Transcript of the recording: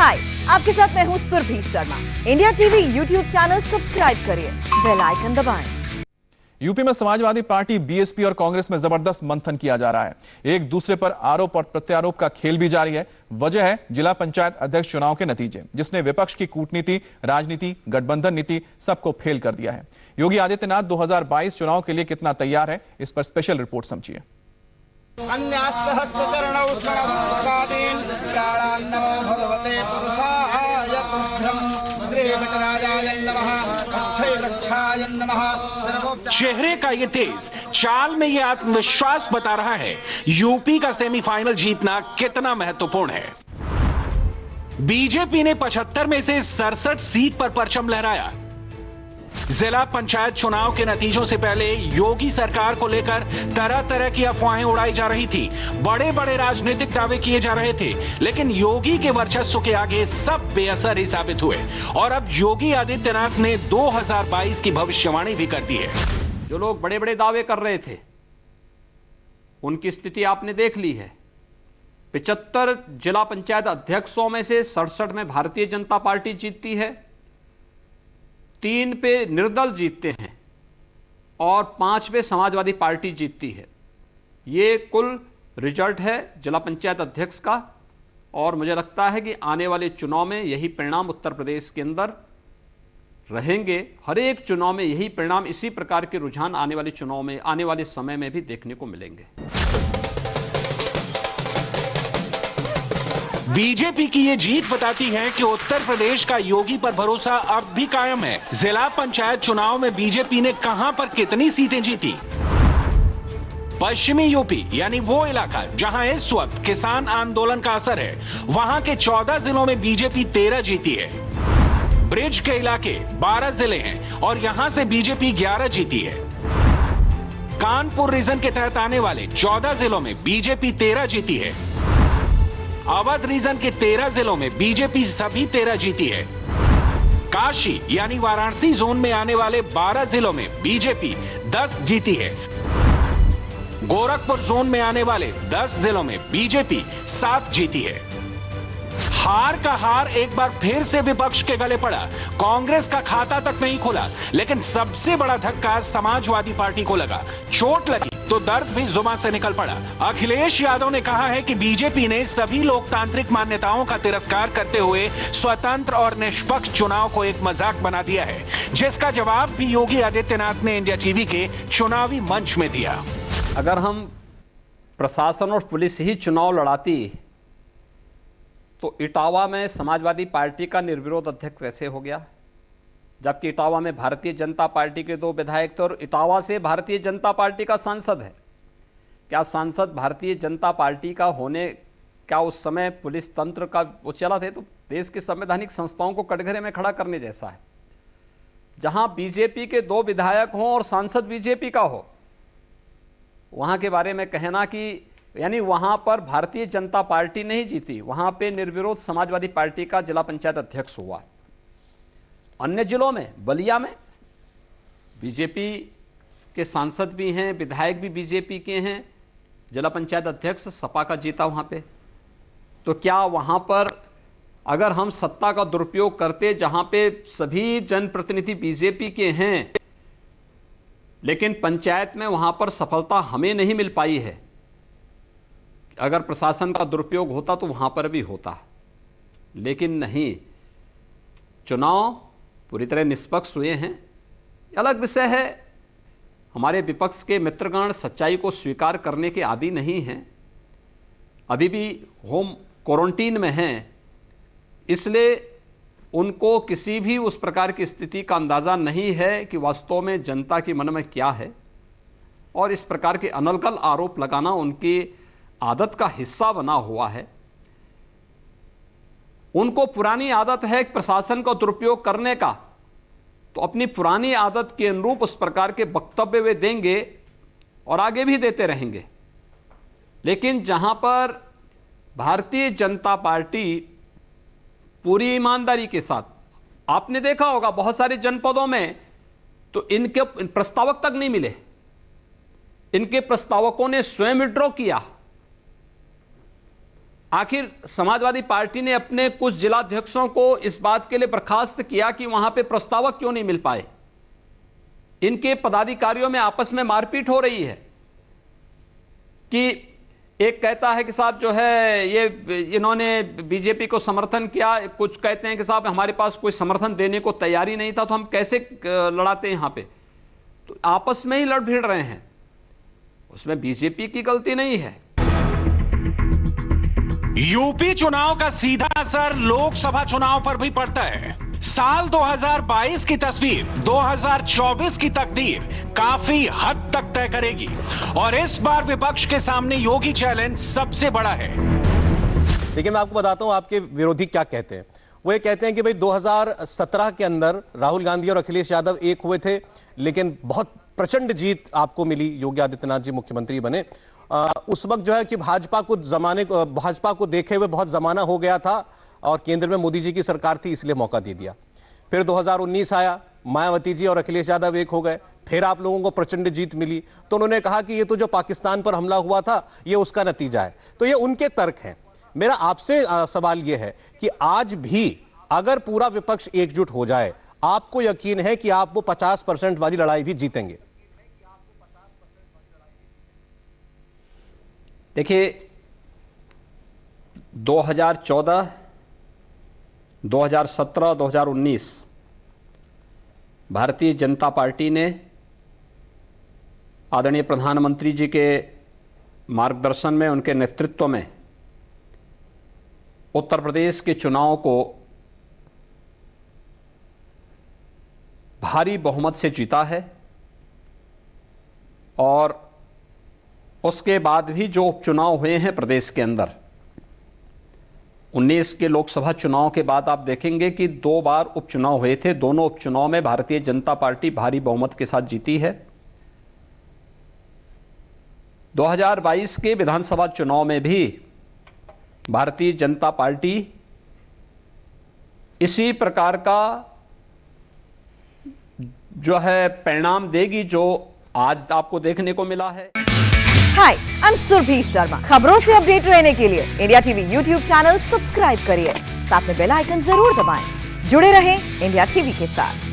हाय, आपके साथ मैं हूँ Surabhi Sharma. India TV YouTube channel subscribe करिए, बेल आइकन दबाएं। यूपी में समाजवादी पार्टी बीएसपी और कांग्रेस में जबरदस्त मंथन किया जा रहा है। एक दूसरे पर आरोप और प्रत्यारोप का खेल भी जारी है। वजह है जिला पंचायत अध्यक्ष चुनाव के नतीजे, जिसने विपक्ष की कूटनीति, राजनीति, गठबंधन नीति सबको फेल कर दिया है। योगी आदित्यनाथ 2022 चुनाव के लिए कितना तैयार है, इस पर स्पेशल रिपोर्ट समझिए। चेहरे का ये तेज, चाल में ये आत्मविश्वास बता रहा है यूपी का सेमीफाइनल जीतना कितना महत्वपूर्ण है। बीजेपी ने 75 में से 67 सीट पर परचम लहराया। जिला पंचायत चुनाव के नतीजों से पहले योगी सरकार को लेकर तरह तरह की अफवाहें उड़ाई जा रही थी। बड़े बड़े राजनीतिक दावे किए जा रहे थे, लेकिन योगी के वर्चस्व के आगे सब बेअसर ही साबित हुए। और अब योगी आदित्यनाथ ने 2022 की भविष्यवाणी भी कर दी है। जो लोग बड़े बड़े दावे कर रहे थे, उनकी स्थिति आपने देख ली है। 75 जिला पंचायत अध्यक्षों में से 67 में भारतीय जनता पार्टी जीतती है, 3 पे निर्दल जीतते हैं और 5 पे समाजवादी पार्टी जीतती है। ये कुल रिजल्ट है जिला पंचायत अध्यक्ष का। और मुझे लगता है कि आने वाले चुनाव में यही परिणाम उत्तर प्रदेश के अंदर रहेंगे। हर एक चुनाव में यही परिणाम, इसी प्रकार के रुझान आने वाले चुनाव में, आने वाले समय में भी देखने को मिलेंगे। बीजेपी की ये जीत बताती है कि उत्तर प्रदेश का योगी पर भरोसा अब भी कायम है। जिला पंचायत चुनाव में बीजेपी ने कहां पर कितनी सीटें जीती? पश्चिमी यूपी यानी वो इलाका जहां इस वक्त किसान आंदोलन का असर है, वहां के 14 जिलों में बीजेपी 13 जीती है। ब्रिज के इलाके 12 जिले हैं और यहां से बीजेपी 11 जीती है। कानपुर रीजन के तहत आने वाले 14 जिलों में बीजेपी 13 जीती है। अवध रीजन के 13 जिलों में बीजेपी सभी 13 जीती है। काशी यानी वाराणसी जोन में आने वाले 12 जिलों में बीजेपी 10 जीती है। गोरखपुर जोन में आने वाले 10 जिलों में बीजेपी 7 जीती है। हार का हार एक बार फिर से विपक्ष के गले पड़ा। कांग्रेस का खाता तक नहीं खुला, लेकिन सबसे बड़ा धक्का समाजवादी पार्टी को लगा। चोट लगी तो दर्द भी जुबान से निकल पड़ा। अखिलेश यादव ने कहा है कि बीजेपी ने सभी लोकतांत्रिक मान्यताओं का तिरस्कार करते हुए स्वतंत्र और निष्पक्ष चुनाव को एक मजाक बना दिया है, जिसका जवाब भी योगी आदित्यनाथ ने इंडिया टीवी के चुनावी मंच में दिया। अगर हम प्रशासन और पुलिस ही चुनाव लड़ाती तो इटावा में समाजवादी पार्टी का निर्विरोध अध्यक्ष कैसे हो गया, जबकि इटावा में भारतीय जनता पार्टी के 2 विधायक थे और इटावा से भारतीय जनता पार्टी का सांसद है। क्या सांसद भारतीय जनता पार्टी का होने, क्या उस समय पुलिस तंत्र का वो चला थे? तो देश की संवैधानिक संस्थाओं को कटघरे में खड़ा करने जैसा है। जहां बीजेपी के 2 विधायक हों और सांसद बीजेपी का हो, वहां के बारे में कहना कि यानी वहां पर भारतीय जनता पार्टी नहीं जीती, वहां पे निर्विरोध समाजवादी पार्टी का जिला पंचायत अध्यक्ष हुआ। अन्य जिलों में, बलिया में बीजेपी के सांसद भी हैं, विधायक भी बीजेपी के हैं, जिला पंचायत अध्यक्ष सपा का जीता वहां पे। तो क्या वहां पर अगर हम सत्ता का दुरुपयोग करते, जहां पे सभी जनप्रतिनिधि बीजेपी के हैं, लेकिन पंचायत में वहां पर सफलता हमें नहीं मिल पाई है, अगर प्रशासन का दुरुपयोग होता तो वहां पर भी होता, लेकिन नहीं। चुनाव पूरी तरह निष्पक्ष हुए हैं। अलग विषय है, हमारे विपक्ष के मित्रगण सच्चाई को स्वीकार करने के आदी नहीं हैं, अभी भी होम क्वारंटीन में हैं, इसलिए उनको किसी भी उस प्रकार की स्थिति का अंदाजा नहीं है कि वास्तव में जनता के मन में क्या है। और इस प्रकार के अनर्गल आरोप लगाना उनकी आदत का हिस्सा बना हुआ है। उनको पुरानी आदत है प्रशासन का दुरुपयोग करने का, तो अपनी पुरानी आदत के अनुरूप उस प्रकार के वक्तव्य वे देंगे और आगे भी देते रहेंगे। लेकिन जहां पर भारतीय जनता पार्टी पूरी ईमानदारी के साथ, आपने देखा होगा बहुत सारे जनपदों में तो इनके प्रस्तावक तक नहीं मिले, इनके प्रस्तावकों ने स्वयं विड्रॉ किया। आखिर समाजवादी पार्टी ने अपने कुछ जिलाध्यक्षों को इस बात के लिए बर्खास्त किया कि वहां पे प्रस्तावक क्यों नहीं मिल पाए। इनके पदाधिकारियों में आपस में मारपीट हो रही है कि एक कहता है कि साहब जो है ये इन्होंने बीजेपी को समर्थन किया, कुछ कहते हैं कि साहब हमारे पास कोई समर्थन देने को तैयारी नहीं था तो हम कैसे लड़ाते हैं। यहां पे तो आपस में ही लड़ भिड़ रहे हैं, उसमें बीजेपी की गलती नहीं है। यूपी चुनाव का सीधा असर लोकसभा चुनाव पर भी पड़ता है। साल 2022 की तस्वीर 2024 की तकदीर काफी हद तक तय करेगी और इस बार विपक्ष के सामने योगी चैलेंज सबसे बड़ा है। देखिए, मैं आपको बताता हूं आपके विरोधी क्या कहते हैं। वो ये कहते हैं कि भाई 2017 के अंदर राहुल गांधी और अखिलेश यादव एक हुए थे, लेकिन बहुत प्रचंड जीत आपको मिली, योगी आदित्यनाथ जी मुख्यमंत्री बने। उस वक्त जो है कि भाजपा को देखे हुए बहुत जमाना हो गया था और केंद्र में मोदी जी की सरकार थी, इसलिए मौका दे दिया। फिर 2019 आया, मायावती जी और अखिलेश यादव एक हो गए, फिर आप लोगों को प्रचंड जीत मिली। तो उन्होंने कहा कि ये तो जो पाकिस्तान पर हमला हुआ था ये उसका नतीजा है। तो ये उनके तर्क हैं। मेरा आपसे सवाल ये है कि आज भी अगर पूरा विपक्ष एकजुट हो जाए, आपको यकीन है कि आप वो 50% वाली लड़ाई भी जीतेंगे? देखिए, 2014, 2017, 2019 भारतीय जनता पार्टी ने आदरणीय प्रधानमंत्री जी के मार्गदर्शन में, उनके नेतृत्व में उत्तर प्रदेश के चुनाव को भारी बहुमत से जीता है और उसके बाद भी जो उपचुनाव हुए हैं प्रदेश के अंदर, 19 के लोकसभा चुनाव के बाद आप देखेंगे कि 2 बार उपचुनाव हुए थे। दोनों उपचुनाव में भारतीय जनता पार्टी भारी बहुमत के साथ जीती है। 2022 के विधानसभा चुनाव में भी भारतीय जनता पार्टी इसी प्रकार का जो है परिणाम देगी जो आज आपको देखने को मिला है। हाय, आई एम सुरभि शर्मा। खबरों से अपडेट रहने के लिए India TV YouTube channel subscribe करिए, साथ में बेल आइकन जरूर दबाएं। जुड़े रहें इंडिया टीवी के साथ।